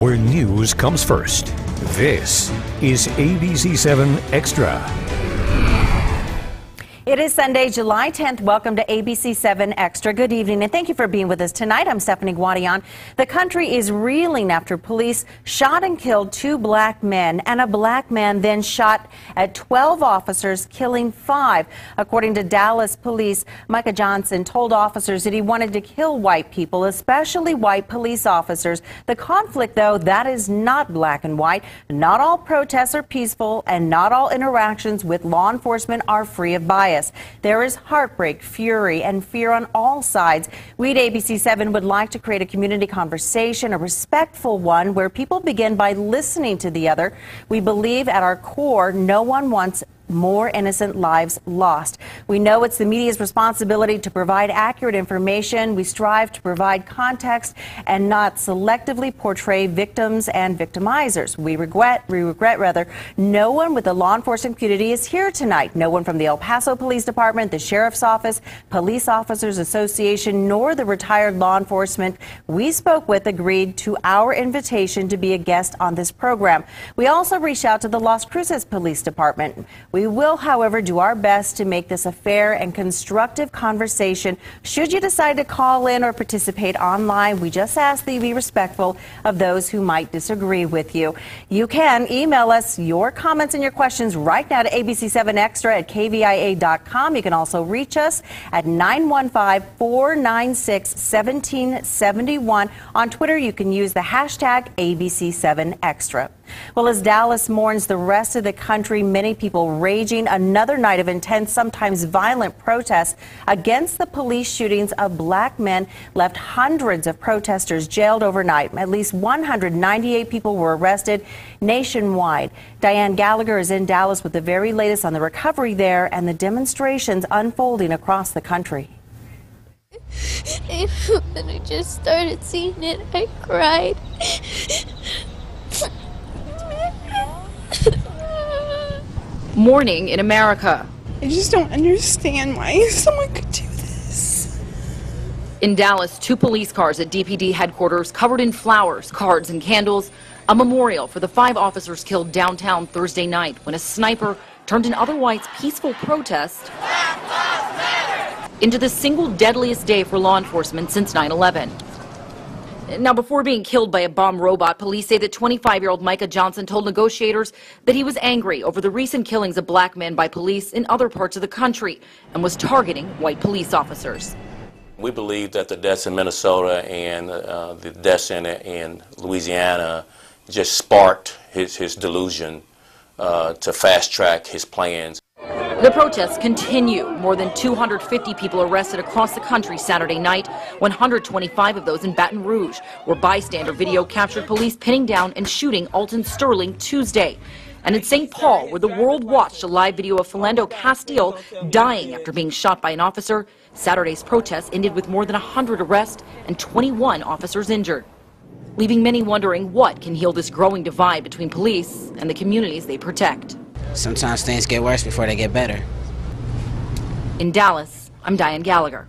Where news comes first. This is ABC-7 Extra. It is Sunday, July 10th. Welcome to ABC-7 Extra. Good evening, and thank you for being with us tonight. I'm Stephanie Guadian. The country is reeling after police shot and killed 2 black men, and a black man then shot at 12 officers, killing 5. According to Dallas police, Micah Johnson told officers that he wanted to kill white people, especially white police officers. The conflict, though, that is not black and white. Not all protests are peaceful, and not all interactions with law enforcement are free of bias. There is heartbreak, fury, and fear on all sides. We at ABC7 would like to create a community conversation, a respectful one, where people begin by listening to the other. We believe at our core, no one wants more innocent lives lost. We know it's the media's responsibility to provide accurate information. We strive to provide context and not selectively portray victims and victimizers. We regret no one with the law enforcement community is here tonight. No one from the El Paso Police Department, the Sheriff's Office, Police Officers Association, nor the retired law enforcement we spoke with agreed to our invitation to be a guest on this program. We also reached out to the Las Cruces Police Department. We will, however, do our best to make this a fair and constructive conversation. Should you decide to call in or participate online, we just ask that you be respectful of those who might disagree with you. You can email us your comments and your questions right now to ABC7Extra at KVIA.com. You can also reach us at 915-496-1771. On Twitter, you can use the hashtag ABC7Extra. Well, as Dallas mourns the rest of the country, many people raging another night of intense, sometimes violent protests against the police shootings of black men left hundreds of protesters jailed overnight. At least 198 people were arrested nationwide. Diane Gallagher is in Dallas with the very latest on the recovery there and the demonstrations unfolding across the country. When I just started seeing it, I cried. Morning in America. I just don't understand why someone could do this. In Dallas, 2 police cars at DPD headquarters covered in flowers, cards, and candles. A memorial for the 5 officers killed downtown Thursday night when a sniper turned an otherwise peaceful protest into the single deadliest day for law enforcement since 9/11. Now, before being killed by a bomb robot, police say that 25-year-old Micah Johnson told negotiators that he was angry over the recent killings of black men by police in other parts of the country and was targeting white police officers. We believe that the deaths in Minnesota and the deaths in Louisiana just sparked his delusion to fast-track his plans. The protests continue. More than 250 people arrested across the country Saturday night, 125 of those in Baton Rouge, where bystander video captured police pinning down and shooting Alton Sterling Tuesday. And in St. Paul, where the world watched a live video of Philando Castile dying after being shot by an officer, Saturday's protests ended with more than 100 arrests and 21 officers injured, leaving many wondering what can heal this growing divide between police and the communities they protect. Sometimes things get worse before they get better. In Dallas, I'm Diane Gallagher.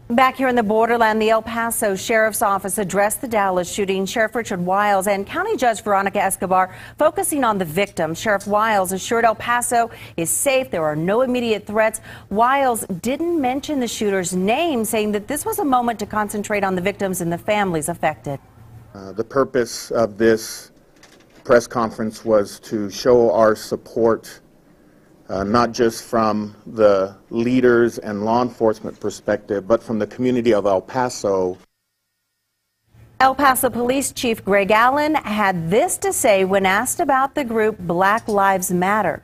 Back here in the borderland, the El Paso Sheriff's Office addressed the Dallas shooting. Sheriff Richard Wiles and County Judge Veronica Escobar focusing on the victim. Sheriff Wiles assured El Paso is safe. There are no immediate threats. Wiles didn't mention the shooter's name, saying that this was a moment to concentrate on the victims and the families affected. The purpose of this press conference was to show our support, not just from the leaders and law enforcement perspective, but from the community of El Paso. El Paso Police Chief Greg Allen had this to say when asked about the group Black Lives Matter.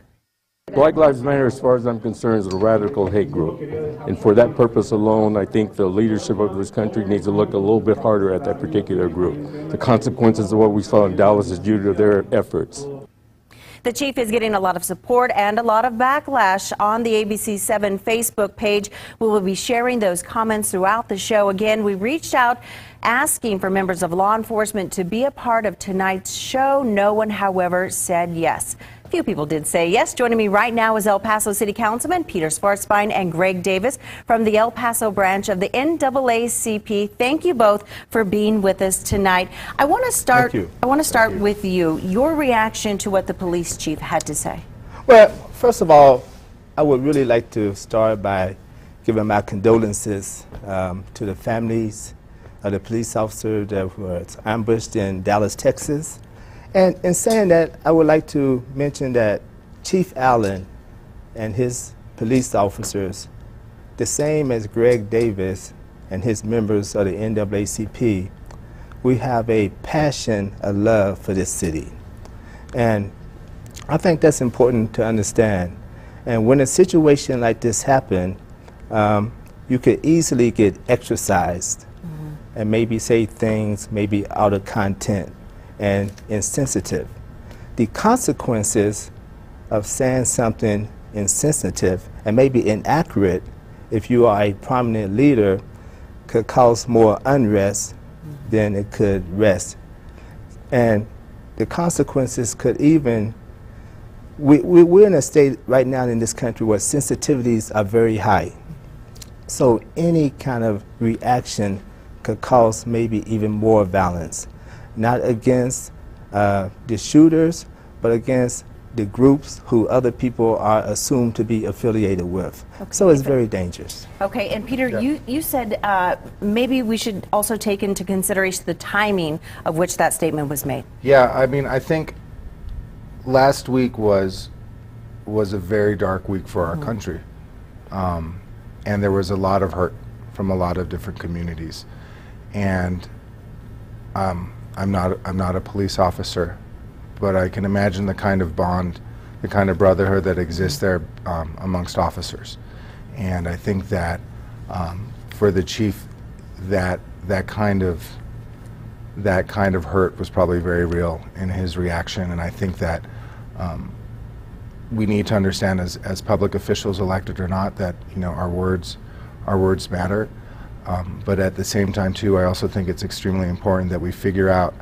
Black Lives Matter, as far as I'm concerned, is a radical hate group. And for that purpose alone, I think the leadership of this country needs to look a little bit harder at that particular group. The consequences of what we saw in Dallas is due to their efforts. The chief is getting a lot of support and a lot of backlash on the ABC7 Facebook page. We will be sharing those comments throughout the show. Again, we reached out asking for members of law enforcement to be a part of tonight's show. No one, however, said yes. A few people did say yes. Joining me right now is El Paso City Councilman Peter Schwarzbein and Greg Davis from the El Paso branch of the NAACP. Thank you both for being with us tonight. I want to start with you. Your reaction to what the police chief had to say. Well, first of all, I would really like to start by giving my condolences to the families of the police officer that was ambushed in Dallas, Texas. And in saying that, I would like to mention that Chief Allen and his police officers, the same as Greg Davis and his members of the NAACP, we have a passion, a love for this city. And I think that's important to understand. And when a situation like this happens, you could easily get exercised and maybe say things maybe out of content and insensitive. The consequences of saying something insensitive and maybe inaccurate, if you are a prominent leader, could cause more unrest than it could rest. And the consequences could even, we're in a state right now in this country where sensitivities are very high. So any kind of reaction could cause maybe even more violence. Not against the shooters, but against the groups who other people are assumed to be affiliated with. Okay. So it's very dangerous. Okay, and Peter, you said maybe we should also take into consideration the timing of which that statement was made. Yeah, I mean, I think last week was a very dark week for our country. And there was a lot of hurt from a lot of different communities. And I'm not a police officer, but I can imagine the kind of bond, the kind of brotherhood that exists there amongst officers. And I think that for the chief, that kind of hurt was probably very real in his reaction. And I think that we need to understand, as public officials, elected or not, that our words matter. But at the same time, too, I also think it's extremely important that we figure out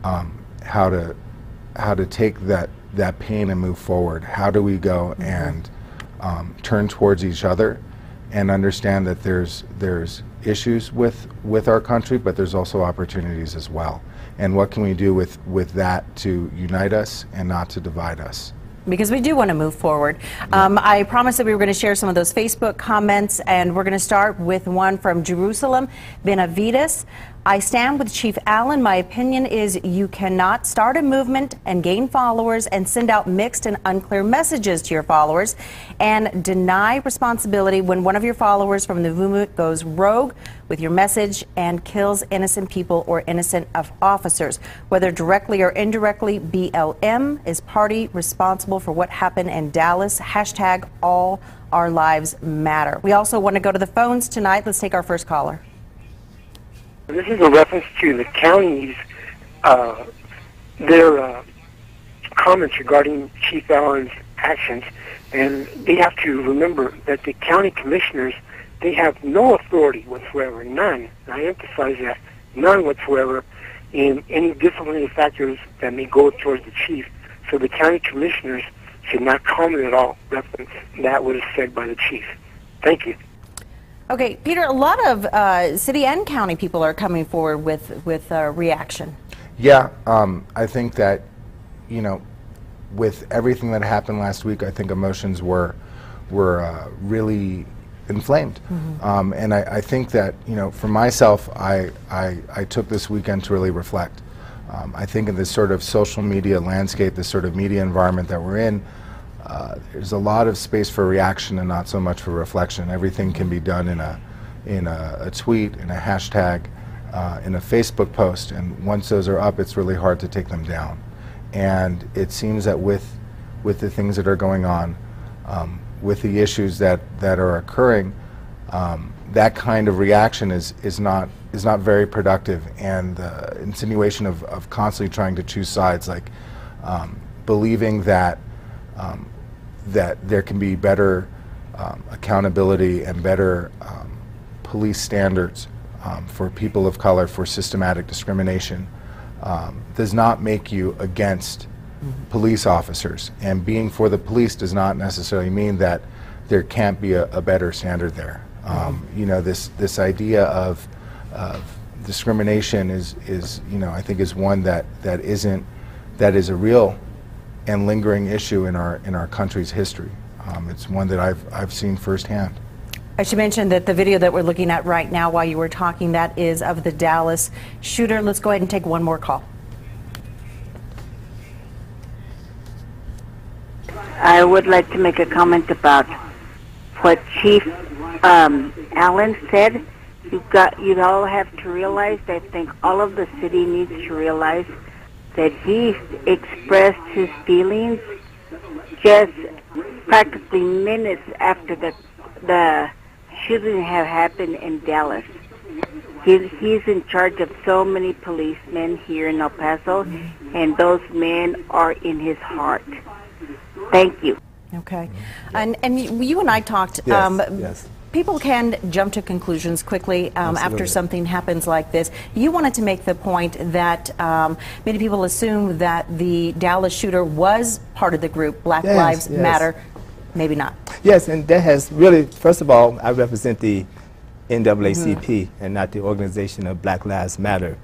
how to take that pain and move forward. How do we go and turn towards each other and understand that there's issues with our country, but there's also opportunities as well. And what can we do with that to unite us and not to divide us? Because we do want to move forward. I promised that we were going to share some of those Facebook comments, and we're going to start with one from Jerusalem Benavides. I stand with Chief Allen. My opinion is you cannot start a movement and gain followers and send out mixed and unclear messages to your followers and deny responsibility when one of your followers from the movement goes rogue with your message and kills innocent people or innocent officers. Whether directly or indirectly, BLM is party responsible for what happened in Dallas. Hashtag all our lives matter. We also want to go to the phones tonight. Let's take our first caller. This is a reference to the counties, their comments regarding Chief Allen's actions, and they have to remember that the county commissioners, they have no authority whatsoever, none, and I emphasize that, none whatsoever, in any disciplinary factors that may go towards the chief. So the county commissioners should not comment at all reference that was said by the chief. Thank you. Okay, Peter, a lot of city and county people are coming forward with a reaction. Yeah, I think that, with everything that happened last week, I think emotions were really inflamed. And I think that, for myself, I took this weekend to really reflect. I think in this sort of social media landscape, this sort of media environment that we're in, there's a lot of space for reaction and not so much for reflection. Everything can be done in a tweet, in a hashtag, in a Facebook post, and once those are up, it's really hard to take them down. And it seems that with the things that are going on, with the issues that are occurring, that kind of reaction is not very productive. And the insinuation of constantly trying to choose sides, like believing that there can be better accountability and better police standards for people of color, for systematic discrimination, does not make you against police officers. And being for the police does not necessarily mean that there can't be a better standard there. You know, this idea of discrimination is you know, I think is one that is a real and lingering issue in our country's history. It's one that I've seen firsthand. I should mention that the video that we're looking at right now while you were talking, that is of the Dallas shooter. Let's go ahead and take one more call. I would like to make a comment about what Chief Allen said. You all have to realize, I think all of the city needs to realize that he expressed his feelings just practically minutes after the shooting had happened in Dallas. He's in charge of so many policemen here in El Paso, and those men are in his heart. Thank you. Okay. And you and I talked. Yes. People can jump to conclusions quickly after something happens like this. You wanted to make the point that many people assume that the Dallas shooter was part of the group Black Lives Matter. Maybe not. Yes, and that has really, first of all, I represent the NAACP and not the organization of Black Lives Matter.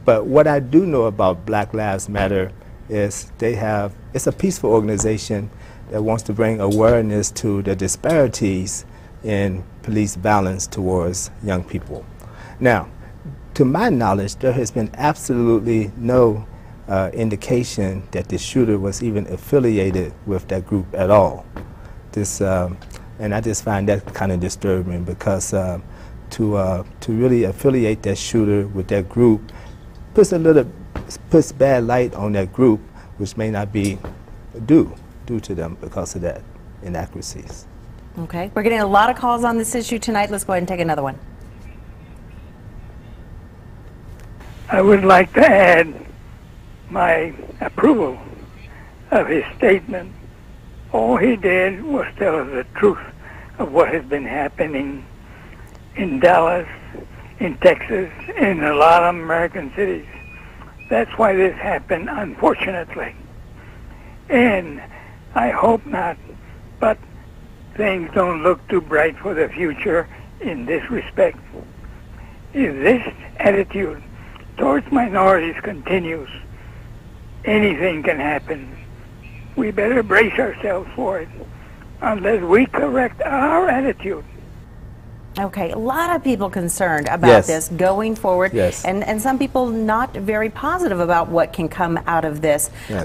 But what I do know about Black Lives Matter is it's a peaceful organization that wants to bring awareness to the disparities in police violence towards young people. Now, to my knowledge, there has been absolutely no indication that the shooter was even affiliated with that group at all. And I just find that kind of disturbing, because to really affiliate that shooter with that group puts bad light on that group, which may not be due to them because of that inaccuracies. Okay, we're getting a lot of calls on this issue tonight. Let's go ahead and take another one. I would like to add my approval of his statement. All he did was tell us the truth of what has been happening in Dallas, in Texas, in a lot of American cities. That's why this happened, unfortunately. And I hope not, but things don't look too bright for the future in this respect. If this attitude towards minorities continues, anything can happen. We better brace ourselves for it unless we correct our attitude. Okay, a lot of people concerned about this going forward, Yes. and some people not very positive about what can come out of this. Yes.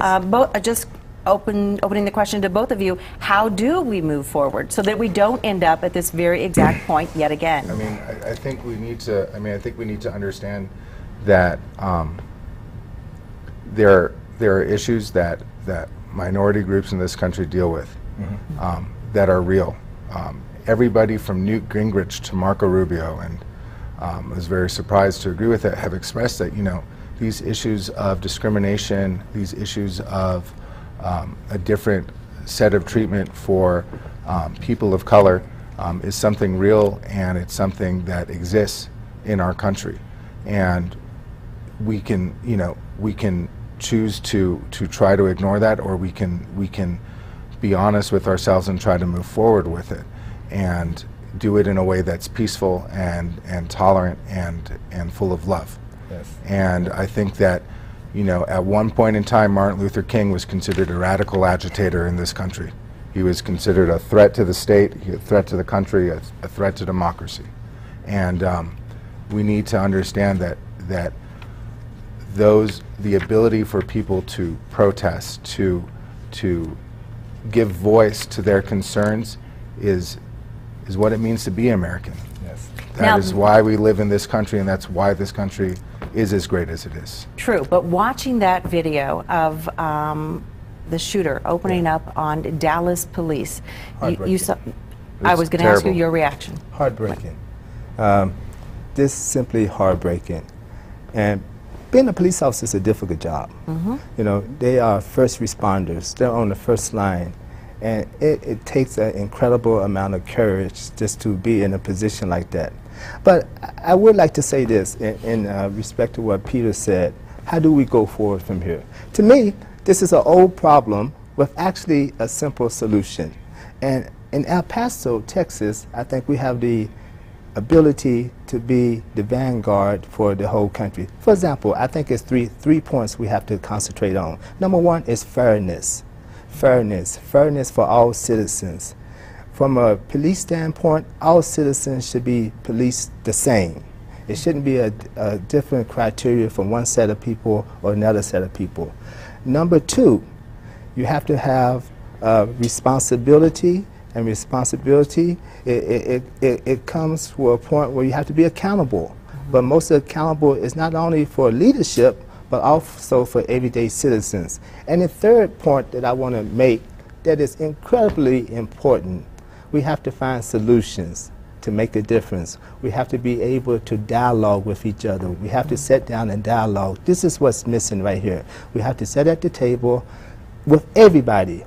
Just opening the question to both of you, how do we move forward so that we don't end up at this very exact point yet again? I mean, I think we need to. I think we need to understand that there are issues that minority groups in this country deal with that are real. Everybody from Newt Gingrich to Marco Rubio, and I was very surprised to agree with it, have expressed that, you know, these issues of discrimination, these issues of a different set of treatment for people of color is something real, and it's something that exists in our country. And we can, you know, we can choose to try to ignore that, or we can be honest with ourselves and try to move forward with it and do it in a way that's peaceful and tolerant and full of love. Yes. And I think that, you know, at one point in time, Martin Luther King was considered a radical agitator in this country. He was considered a threat to the state, a threat to the country, a threat to democracy. And we need to understand that the ability for people to protest, to give voice to their concerns is what it means to be American. Yes. That is why we live in this country, and that's why this country is as great as it is. True, but watching that video of the shooter opening up on Dallas police, you saw, I was going to ask you your reaction. Heartbreaking. This is simply heartbreaking. And being a police officer is a difficult job. You know, they are first responders. They're on the first line. And it takes an incredible amount of courage just to be in a position like that. But I would like to say this in respect to what Peter said. How do we go forward from here? To me, This is an old problem with actually a simple solution. And in El Paso, Texas, I think we have the ability to be the vanguard for the whole country. For example, I think it's three points we have to concentrate on. Number one is fairness. Fairness for all citizens. From a police standpoint, all citizens should be policed the same. It shouldn't be a different criteria from one set of people or another set of people. Number two, you have to have responsibility, and responsibility, it comes to a point where you have to be accountable. But most accountable is not only for leadership, but also for everyday citizens. And the third point that I want to make that is incredibly important, we have to find solutions to make a difference. We have to be able to dialogue with each other. We have to sit down and dialogue. This is what's missing right here. We have to sit at the table with everybody,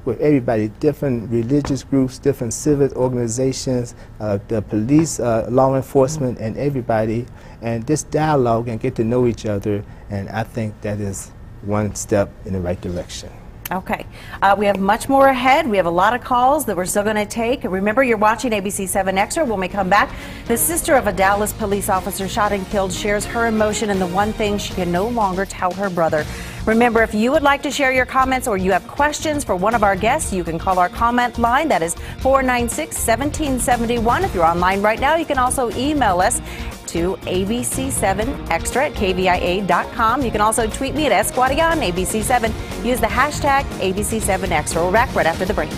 different religious groups, different civic organizations, the police, law enforcement, and everybody, and just dialogue and get to know each other, and I think that is one step in the right direction. Okay. We have much more ahead. We have a lot of calls that we're still going to take. Remember, you're watching ABC-7 Extra. When we come back, the sister of a Dallas police officer shot and killed shares her emotion and the one thing she can no longer tell her brother. Remember, if you would like to share your comments or you have questions for one of our guests, you can call our comment line. That is 496-1771. If you're online right now, you can also email us to ABC7Extra@KVIA.com. You can also tweet me at Guadian, ABC7. Use the hashtag ABC7Extra. We're back right after the break.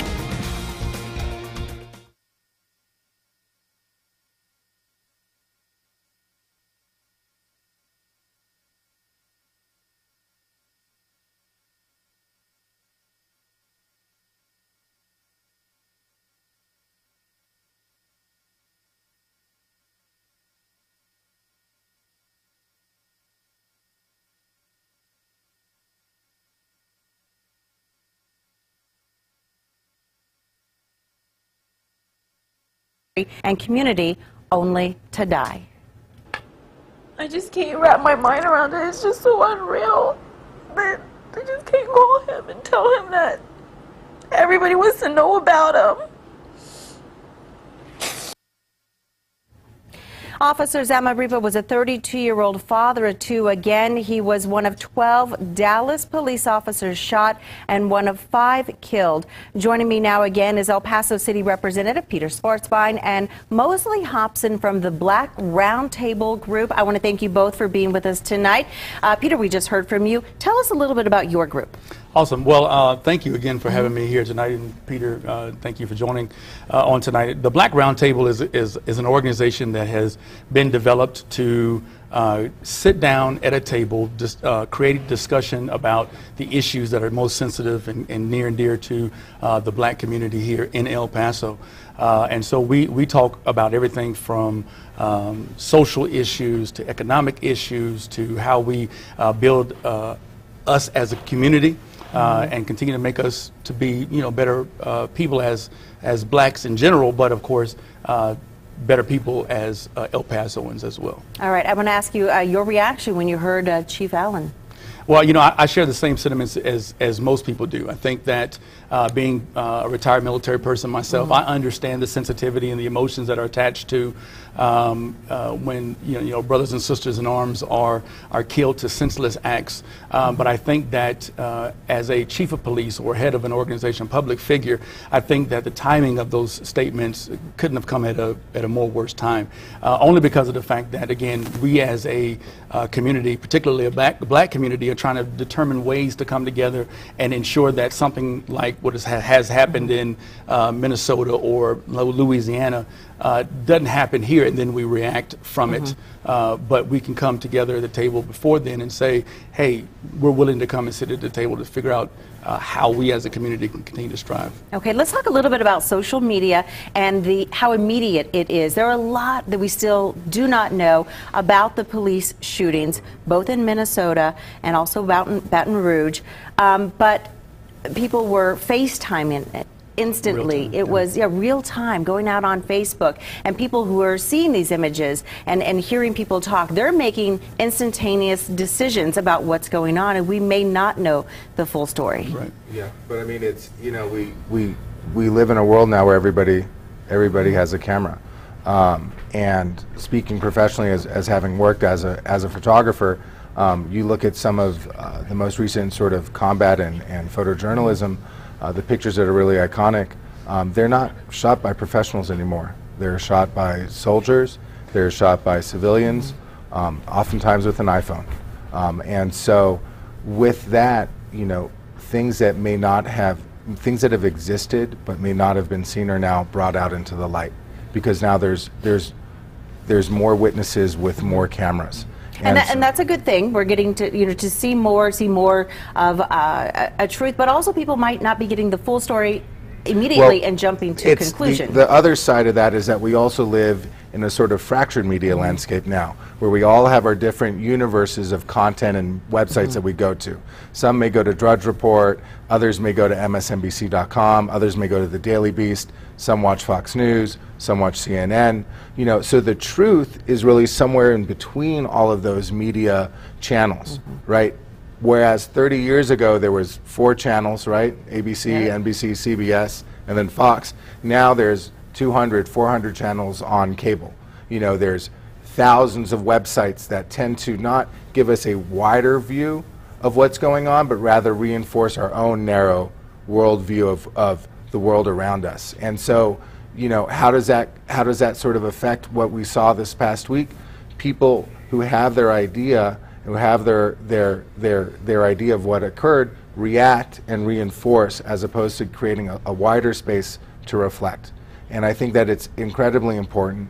And community only to die. I just can't wrap my mind around it. It's just so unreal that I just can't call him and tell him that everybody wants to know about him. Officer Zamaripa was a 32-year-old father of two. Again, he was one of 12 Dallas police officers shot and one of 5 killed. Joining me now again is El Paso City Representative Peter Schwarzbein and Mosley Hobson from the Black Roundtable Group. I want to thank you both for being with us tonight. Peter, we just heard from you. Tell us a little bit about your group. Awesome. Well, thank you again for having me here tonight, and Peter, thank you for joining on tonight. The Black Roundtable is an organization that has been developed to sit down at a table, create discussion about the issues that are most sensitive and near and dear to the black community here in El Paso. And so we talk about everything from social issues to economic issues to how we build us as a community. And continue to make us to be, better people as blacks in general, but of course, better people as El Pasoans as well. All right, I want to ask you your reaction when you heard Chief Allen. Well, I share the same sentiments as most people do. I think that being a retired military person myself, I understand the sensitivity and the emotions that are attached to when brothers and sisters in arms are killed to senseless acts. But I think that as a chief of police or head of an organization, public figure, I think that the timing of those statements couldn't have come at a more worse time. Only because of the fact that, again, we as a community, particularly a black community, are trying to determine ways to come together and ensure that something like what has happened in Minnesota or Louisiana doesn't happen here and then we react from it. But we can come together at the table before then and say, hey, we're willing to come and sit at the table to figure out how we as a community can continue to strive. Okay, let's talk a little bit about social media and how immediate it is. There are a lot that we still do not know about the police shootings, both in Minnesota and also about Baton Rouge. But people were FaceTiming it instantly. It was real time, going out on Facebook, and people who are seeing these images and hearing people talk, they're making instantaneous decisions about what's going on, and we may not know the full story. Right. Yeah, but I mean, it's, you know, we live in a world now where everybody has a camera. And speaking professionally as having worked as a photographer, you look at some of the most recent sort of combat and photojournalism, the pictures that are really iconic, they're not shot by professionals anymore. They're shot by soldiers, they're shot by civilians, oftentimes with an iPhone. And so with that, you know, things that have existed but may not have been seen are now brought out into the light, because now there's more witnesses with more cameras. And that's a good thing. We're getting to, you know, to see more of a truth, but also people might not be getting the full story immediately and jumping to conclusion. The other side of that is that we also live in a sort of fractured media landscape now, where we all have our different universes of content and websites that we go to. Some may go to Drudge Report, others may go to MSNBC.com, others may go to the Daily Beast, some watch Fox News, some watch CNN. You know, so the truth is really somewhere in between all of those media channels, right? Whereas 30 years ago there was 4 channels, right? ABC, NBC, CBS, and then Fox. Now there's 200, 400 channels on cable. You know, there's thousands of websites that tend to not give us a wider view of what's going on, but rather reinforce our own narrow worldview of the world around us. And so, you know, how does that sort of affect what we saw this past week? People who have their idea, who have their idea of what occurred, react and reinforce, as opposed to creating a wider space to reflect. And I think that it's incredibly important,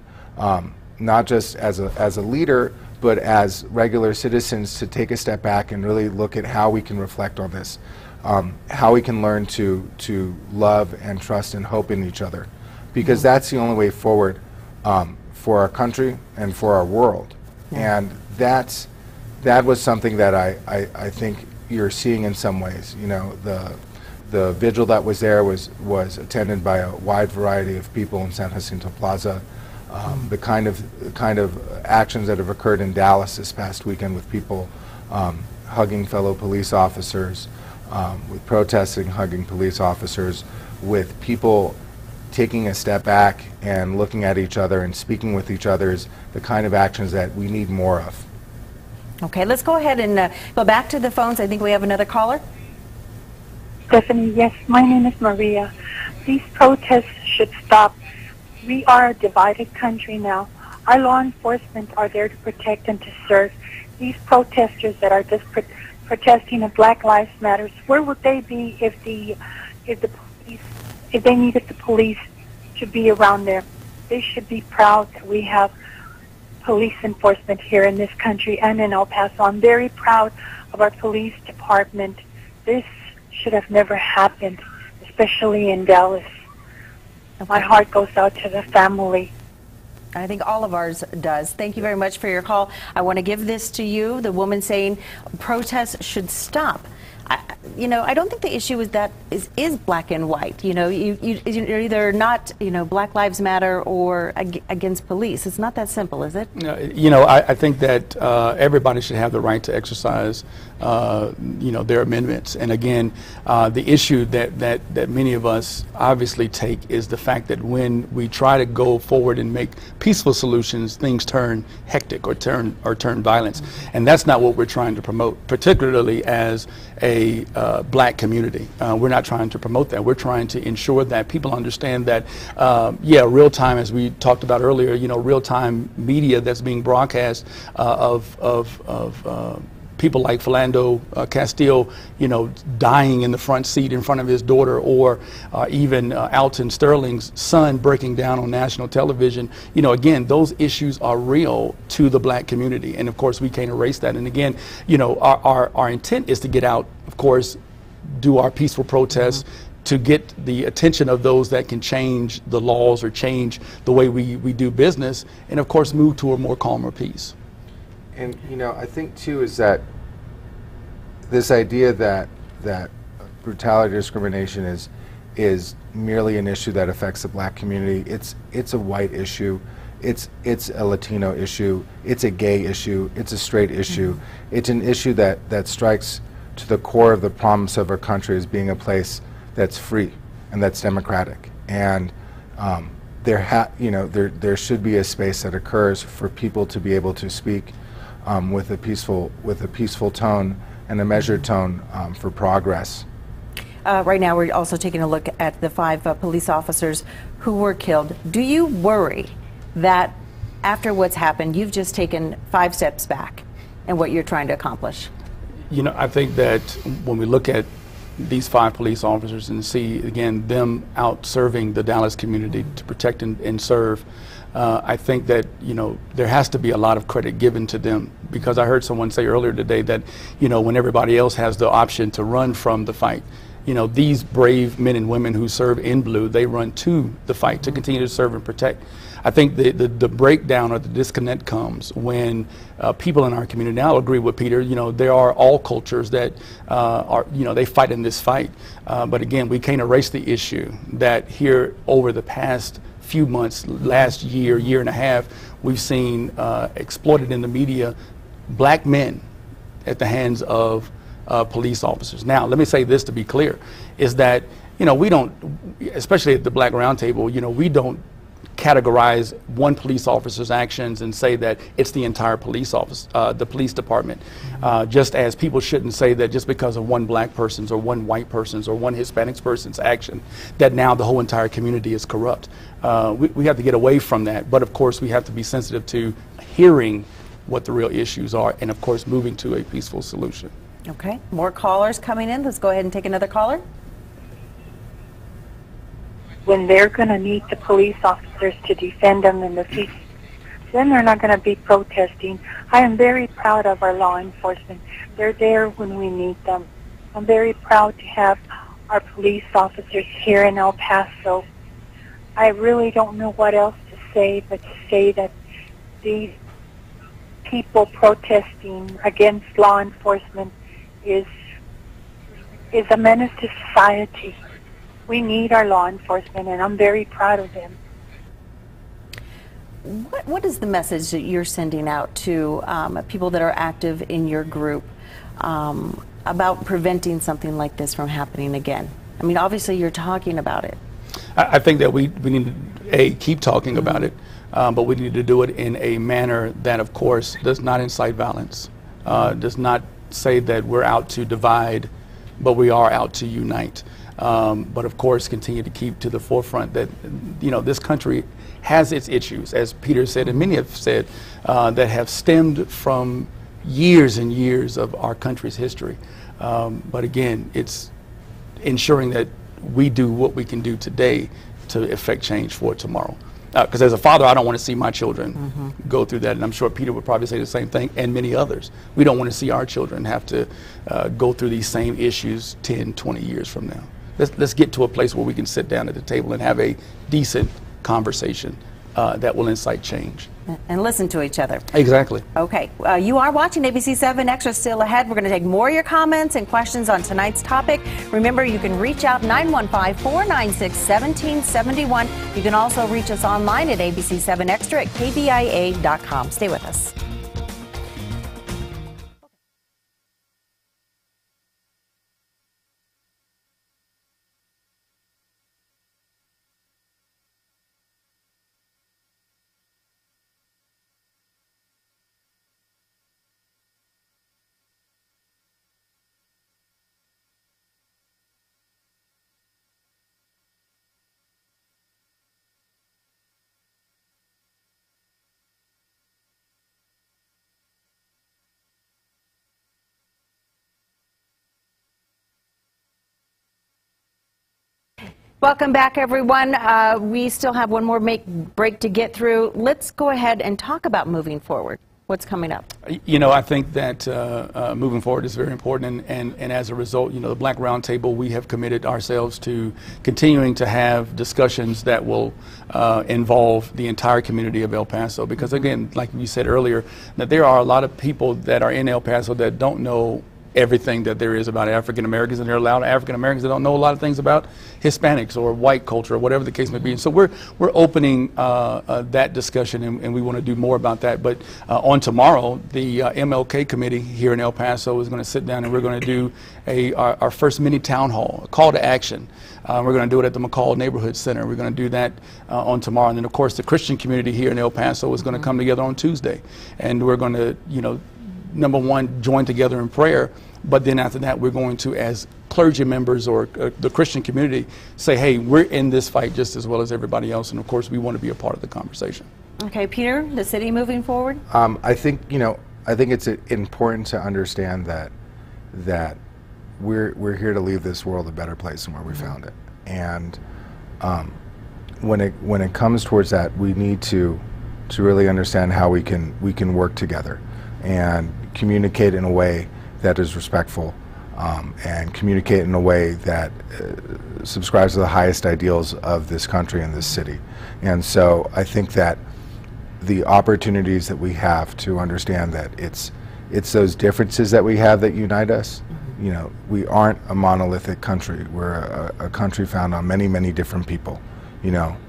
not just as a leader, but as regular citizens, to take a step back and really look at how we can reflect on this, how we can learn to love and trust and hope in each other, because that's the only way forward for our country and for our world. And that was something that I think you're seeing in some ways. You know, the vigil that was there was attended by a wide variety of people in San Jacinto Plaza. The kind of actions that have occurred in Dallas this past weekend, with people hugging fellow police officers, with protesting, hugging police officers, with people taking a step back and looking at each other and speaking with each other, is the kind of actions that we need more of. Okay, let's go ahead and go back to the phones. I think we have another caller. Stephanie, yes, my name is Maria. These protests should stop. We are a divided country now. Our law enforcement are there to protect and to serve. These protesters that are just protesting of Black Lives Matter, where would they be if they needed the police to be around there? They should be proud that we have police enforcement here in this country and in El Paso. I'm very proud of our police department. This should have never happened, especially in Dallas. My heart goes out to the family. I think all of ours does. Thank you very much for your call. I want to give this to you, the woman saying protests should stop. You know, I don't think the issue is black and white. You know, you're either not, you know, Black Lives Matter or against police. It's not that simple, is it? You know, I think that everybody should have the right to exercise, you know, their amendments. And again, the issue that many of us obviously take is the fact that when we try to go forward and make peaceful solutions, things turn hectic or turn violence. And that's not what we're trying to promote, particularly as a black community. We're not trying to promote that. We're trying to ensure that people understand that, real time, as we talked about earlier, you know, real time media that's being broadcast of people like Philando Castile, you know, dying in the front seat in front of his daughter, or even Alton Sterling's son breaking down on national television. You know, again, those issues are real to the black community, and of course we can't erase that. And again, you know, our intent is to get out, of course, do our peaceful protests, to get the attention of those that can change the laws or change the way we do business, and of course move to a more calmer peace. And you know, I think too is that this idea that brutality, discrimination is merely an issue that affects the black community. It's a white issue. It's a Latino issue. It's a gay issue. It's a straight issue. It's an issue that strikes to the core of the promise of our country as being a place that's free and that's democratic. And there should be a space that occurs for people to be able to speak with a peaceful tone and a measured tone for progress. Right now, we're also taking a look at the 5 police officers who were killed. Do you worry that after what's happened, you've just taken 5 steps back in what you're trying to accomplish? You know, I think that when we look at these 5 police officers and see, again, them out serving the Dallas community to protect and serve, I think that, you know, there has to be a lot of credit given to them, because I heard someone say earlier today that, you know, when everybody else has the option to run from the fight, you know, these brave men and women who serve in blue, they run to the fight to continue to serve and protect. I think the breakdown or the disconnect comes when people in our community, now I'll agree with Peter, you know, there are all cultures that are, you know, they fight in this fight. But again, we can't erase the issue that here over the past few months, last year, year and a half, we've seen exploited in the media black men at the hands of police officers. Now, let me say this to be clear, is that, you know, we don't, especially at the Black Roundtable, you know, we don't categorize one police officer's actions and say that it's the entire police office, the police department. Just as people shouldn't say that just because of one black person's or one white person's or one Hispanic person's action, that now the whole entire community is corrupt. We have to get away from that, but of course we have to be sensitive to hearing what the real issues are and of course moving to a peaceful solution. Okay, more callers coming in. Let's go ahead and take another caller. When they're going to need the police officers to defend them in the future, then they're not going to be protesting. I am very proud of our law enforcement. They're there when we need them. I'm very proud to have our police officers here in El Paso. I really don't know what else to say but to say that these people protesting against law enforcement is a menace to society. We need our law enforcement, and I'm very proud of them. What is the message that you're sending out to people that are active in your group about preventing something like this from happening again? I mean, obviously you're talking about it. I think that we need to keep talking about it, but we need to do it in a manner that, of course, does not incite violence, does not say that we're out to divide, but we are out to unite. But of course, continue to keep to the forefront that, you know, this country has its issues, as Peter said and many have said, that have stemmed from years and years of our country's history. But again, it's ensuring that we do what we can do today to effect change for tomorrow. Because as a father, I don't want to see my children go through that, and I'm sure Peter would probably say the same thing, and many others. We don't want to see our children have to go through these same issues 10, 20 years from now. Let's get to a place where we can sit down at the table and have a decent conversation that will incite change. And listen to each other. Exactly. Okay. You are watching ABC-7 Extra. Still ahead. We're going to take more of your comments and questions on tonight's topic. Remember, you can reach out 915-496-1771. You can also reach us online at ABC-7 Extra at KVIA.com. Stay with us. Welcome back, everyone. We still have one more break to get through. Let's go ahead and talk about moving forward. What's coming up? You know, I think that moving forward is very important, and as a result, you know, the Black Roundtable, we have committed ourselves to continuing to have discussions that will involve the entire community of El Paso, because again, like we said earlier, that there are a lot of people that are in El Paso that don't know everything that there is about African Americans, and there are a lot of African Americans that don't know a lot of things about Hispanics or white culture or whatever the case may be. And so we're opening that discussion, and we want to do more about that. But on tomorrow, the MLK committee here in El Paso is going to sit down, and we're going to do our first mini town hall, a call to action. We're going to do it at the McCall Neighborhood Center. We're going to do that on tomorrow. And then, of course, the Christian community here in El Paso is going to come together on Tuesday. And we're going to, number one, join together in prayer. But then after that, we're going to, as clergy members or the Christian community, say, hey, we're in this fight just as well as everybody else. And, of course, we want to be a part of the conversation. Okay, Peter, the city moving forward? I think it's important to understand that we're here to leave this world a better place than where we found it. And when it comes towards that, we need to really understand how we can work together and communicate in a way that is respectful, and communicate in a way that subscribes to the highest ideals of this country and this city. And so I think that the opportunities that we have to understand that it's those differences that we have that unite us. We aren't a monolithic country. We're a country found on many, many different people.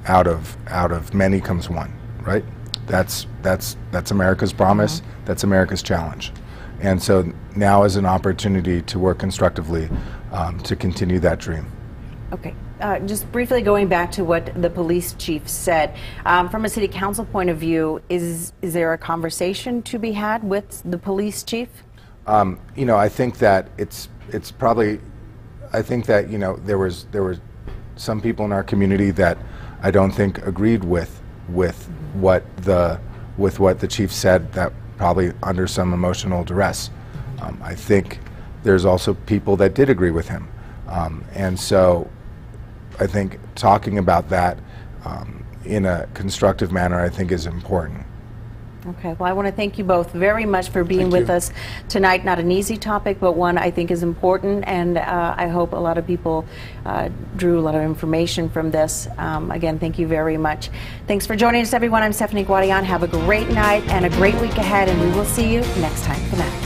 Out of many comes one, right? That's America's promise. That's America's challenge. And so now is an opportunity to work constructively to continue that dream. Okay. Just briefly going back to what the police chief said, from a city council point of view, is there a conversation to be had with the police chief? I think that it's probably, I think that there were some people in our community that I don't think agreed with what the chief said, that probably under some emotional duress. I think there's also people that did agree with him, and so I think talking about that in a constructive manner, I think, is important. Okay, well, I want to thank you both very much for being with us tonight. Not an easy topic, but one I think is important, and I hope a lot of people drew a lot of information from this. Again, thank you very much. Thanks for joining us, everyone. I'm Stephanie Guadian. Have a great night and a great week ahead, and we will see you next time. Good night.